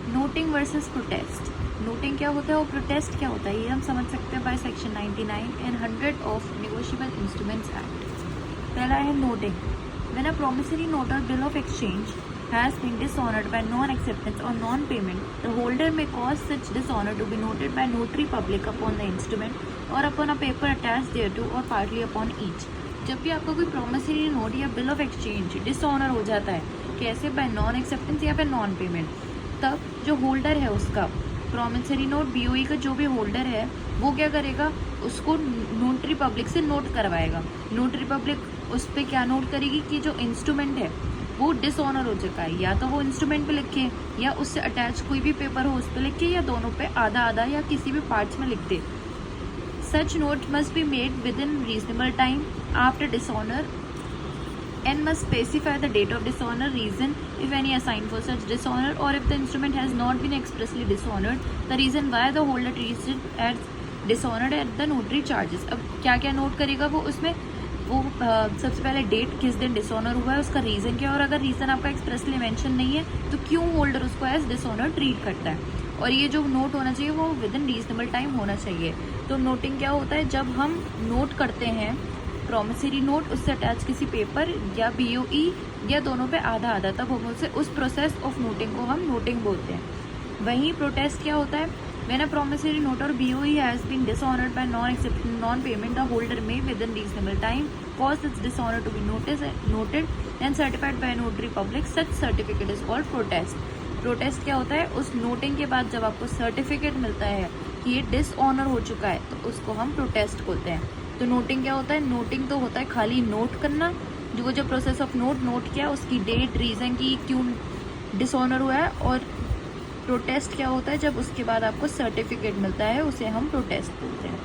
Noting versus protest. Noting क्या होता है और प्रोटेस्ट क्या होता है, ये हम समझ सकते हैं by section 99 and 100 of negotiable instruments act. पहला है noting. When a promissory note और bill of exchange has been dishonored by non-acceptance or non-payment, the holder may cause such dishonor to be noted by notary public upon the instrument or upon a paper attached thereto or partly upon each। जब भी आपका कोई promissory note या bill of exchange dishonour हो जाता है, कैसे, bye non acceptance या फिर नॉन पेमेंट, तब जो होल्डर है उसका प्रॉमिसरी नोट बीओई का जो भी होल्डर है वो क्या करेगा, उसको नोटरी पब्लिक से नोट करवाएगा। नोटरी पब्लिक उस पर क्या नोट करेगी कि जो इंस्ट्रूमेंट है वो डिसऑनर हो चुका है, या तो वो इंस्ट्रूमेंट पे लिखे या उससे अटैच कोई भी पेपर हो उस पर लिखे या दोनों पे आधा आधा या किसी भी पार्ट्स में लिख दे। Such note must be made within reasonable time after dishonour and must specify the date of dishonor, reason if any assigned for such dishonor, or if the instrument has not been expressly dishonored, the reason why the holder treats it as dishonored at the notary charges। अब क्या क्या note करेगा वो उसमें, वो सबसे पहले date किस दिन डिसऑनर हुआ है, उसका रीज़न क्या है, और अगर रीज़न आपका एक्सप्रेसली मेंशन नहीं है तो क्यों होल्डर उसको एज डिसऑनर ट्रीट करता है, और ये जो नोट होना चाहिए वो विद इन रीजनेबल टाइम होना चाहिए। तो नोटिंग क्या होता है, जब हम नोट करते हैं प्रॉमिसरी नोट, उससे अटैच किसी पेपर या बीओई या दोनों पे आधा आधा, तब हम उसे उस प्रोसेस ऑफ नोटिंग को हम नोटिंग बोलते हैं। वहीं प्रोटेस्ट क्या होता है, व्हेन अ प्रॉमिसरी नोट और BOE has been dishonoured by non acceptance non payment, the holder may within reasonable time cause this dishonour to be noted and certified by notary public, such certificate is called protest. Protest क्या होता है, उस noting के बाद जब आपको certificate मिलता है कि ये डिसऑनर हो चुका है तो उसको हम प्रोटेस्ट बोलते हैं। तो नोटिंग क्या होता है, नोटिंग तो होता है खाली नोट करना, जो प्रोसेस ऑफ नोट किया उसकी डेट, रीज़न की क्यों डिसऑनर हुआ है, और प्रोटेस्ट क्या होता है जब उसके बाद आपको सर्टिफिकेट मिलता है, उसे हम प्रोटेस्ट बोलते हैं।